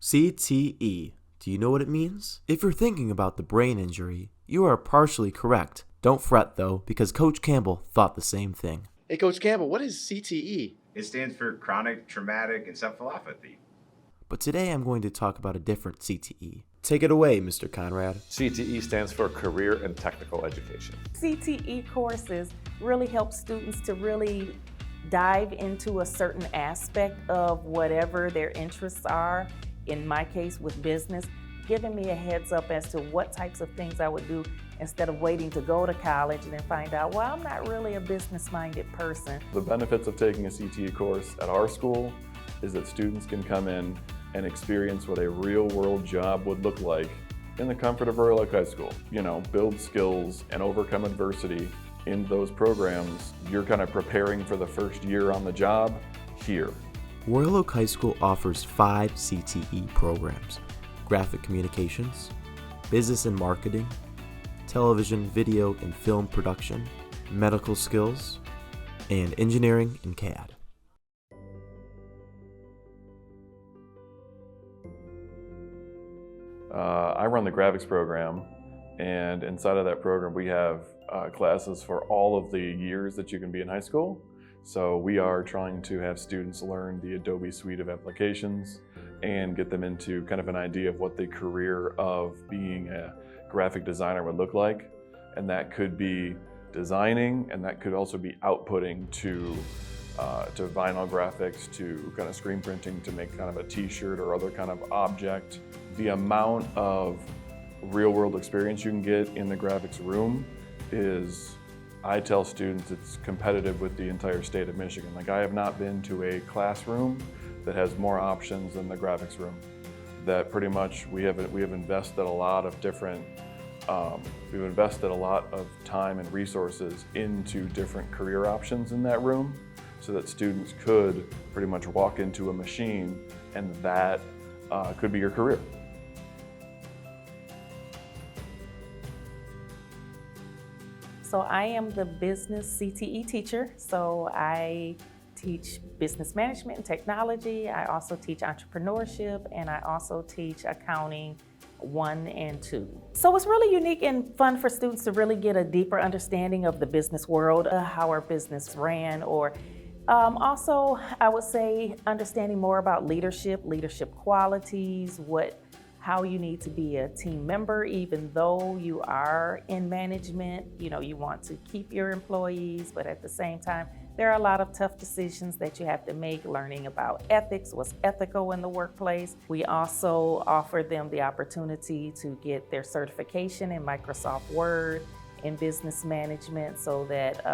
CTE. Do you know what it means? If you're thinking about the brain injury, you are partially correct. Don't fret though, because Coach Campbell thought the same thing. Hey, Coach Campbell, what is CTE? It stands for chronic traumatic encephalopathy. But today I'm going to talk about a different CTE. Take it away, Mr. Conrad. CTE stands for Career and Technical Education. CTE courses really help students to really dive into a certain aspect of whatever their interests are. In my case with business, giving me a heads up as to what types of things I would do instead of waiting to go to college and then find out, well, I'm not really a business-minded person. The benefits of taking a CTE course at our school is that students can come in and experience what a real-world job would look like in the comfort of Royal Oak High School. You know, build skills and overcome adversity in those programs. You're kind of preparing for the first year on the job here. Royal Oak High School offers 5 CTE programs: graphic communications, business and marketing, television, video and film production, medical skills, and engineering and CAD. I run the graphics program, and inside of that program we have classes for all of the years that you can be in high school. So we are trying to have students learn the Adobe suite of applications and get them into kind of an idea of what the career of being a graphic designer would look like. And that could be designing, and that could also be outputting to vinyl graphics, to kind of screen printing to make kind of a t-shirt or other kind of object. The amount of real world experience you can get in the graphics room is, I tell students, it's competitive with the entire state of Michigan. Like, I have not been to a classroom that has more options than the graphics room. That pretty much we have invested a lot of different, we've invested a lot of time and resources into different career options in that room, so that students could pretty much walk into a machine and that could be your career. So I am the business CTE teacher. So I teach business management and technology. I also teach entrepreneurship, and I also teach accounting 1 and 2. So it's really unique and fun for students to really get a deeper understanding of the business world, how our business ran, or also I would say understanding more about leadership qualities, how you need to be a team member. Even though you are in management, you want to keep your employees, but at the same time, there are a lot of tough decisions that you have to make, learning about ethics, what's ethical in the workplace. We also offer them the opportunity to get their certification in Microsoft Word, in business management, so that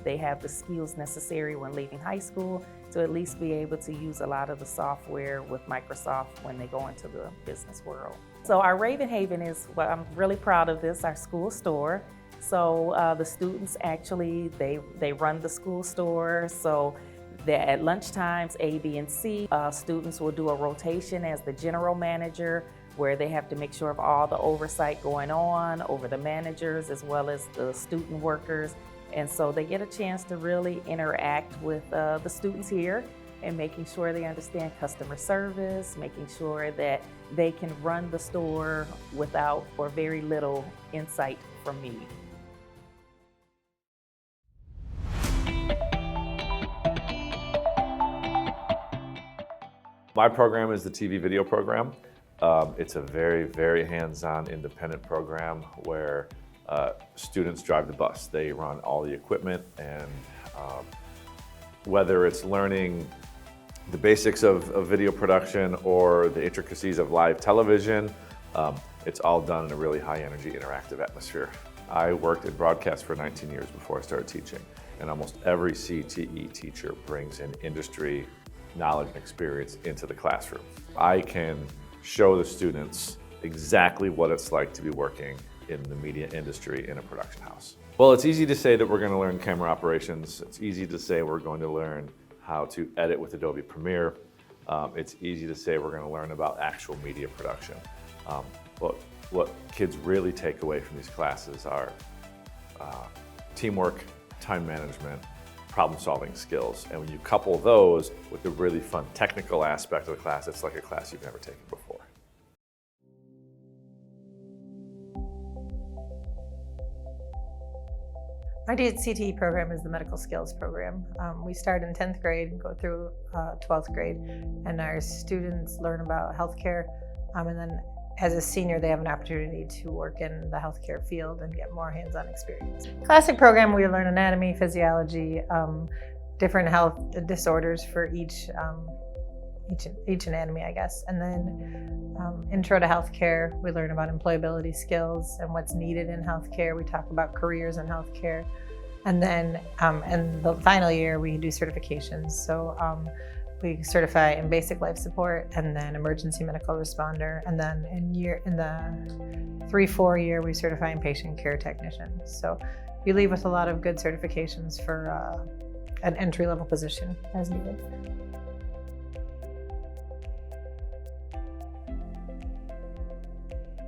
they have the skills necessary when leaving high school to at least be able to use a lot of the software with Microsoft when they go into the business world. So our Raven Haven is, well, I'm really proud of this, our school store. So the students actually, they run the school store. So that at lunchtimes, A, B, and C, students will do a rotation as the general manager, where they have to make sure of all the oversight going on over the managers as well as the student workers. And so they get a chance to really interact with the students here and making sure they understand customer service, making sure that they can run the store without or very little insight from me. My program is the TV video program. It's a very, very hands-on independent program where students drive the bus. They run all the equipment, and whether it's learning the basics of video production or the intricacies of live television, it's all done in a really high-energy, interactive atmosphere. I worked in broadcast for 19 years before I started teaching, and almost every CTE teacher brings in industry knowledge and experience into the classroom. I can show the students exactly what it's like to be working in the media industry in a production house. Well, it's easy to say that we're going to learn camera operations. It's easy to say we're going to learn how to edit with Adobe Premiere. It's easy to say we're going to learn about actual media production. But what kids really take away from these classes are teamwork, time management, problem-solving skills. And when you couple those with the really fun technical aspect of the class, it's like a class you've never taken before. My CTE program is the medical skills program. We start in 10th grade and go through 12th grade, and our students learn about healthcare, and then as a senior they have an opportunity to work in the healthcare field and get more hands-on experience. Classic program, we learn anatomy, physiology, different health disorders for each anatomy, I guess. And then intro to healthcare, we learn about employability skills and what's needed in healthcare. We talk about careers in healthcare. And then in the final year, we do certifications. So we certify in basic life support and then emergency medical responder. And then in the 3-4 year, we certify in patient care technician. So you leave with a lot of good certifications for an entry-level position as needed.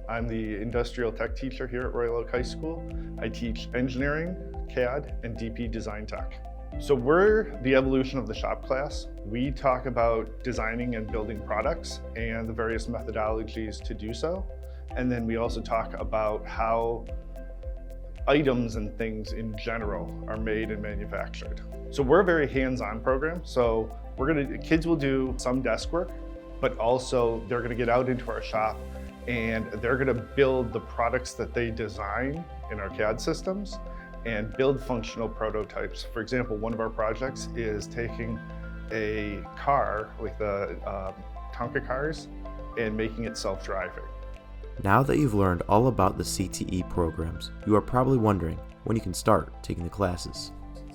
I'm the industrial tech teacher here at Royal Oak High School. I teach engineering, CAD, and DP design tech. So we're the evolution of the shop class. We talk about designing and building products and the various methodologies to do so. And then we also talk about how items and things in general are made and manufactured. So we're a very hands-on program. So kids will do some desk work, but also they're gonna get out into our shop and they're gonna build the products that they design in our CAD systems and build functional prototypes. For example, one of our projects is taking a car, like the Tonka cars, and making it self-driving. Now that you've learned all about the CTE programs, you are probably wondering when you can start taking the classes.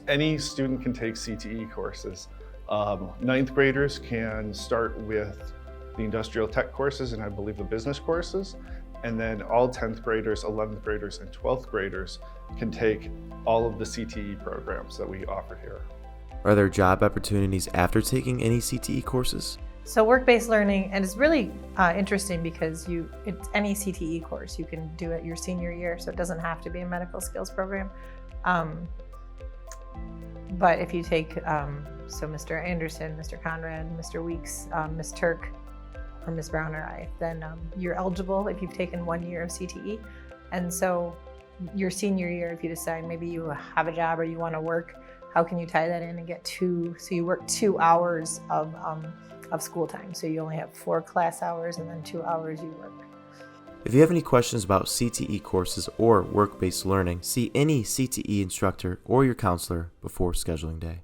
Any student can take CTE courses. 9th graders can start with the industrial tech courses and I believe the business courses. And then all 10th graders, 11th graders, and 12th graders can take all of the CTE programs that we offer here. Are there job opportunities after taking any CTE courses? So work-based learning, and it's really interesting because it's any CTE course you can do it your senior year, so it doesn't have to be a medical skills program. But if you take, so Mr. Anderson, Mr. Conrad, Mr. Weeks, Ms. Turk, or Ms. Brown or I, then you're eligible if you've taken 1 year of CTE. And so your senior year, if you decide maybe you have a job or you want to work, how can you tie that in and get so you work 2 hours of school time. So you only have 4 class hours and then 2 hours you work. If you have any questions about CTE courses or work-based learning, see any CTE instructor or your counselor before scheduling day.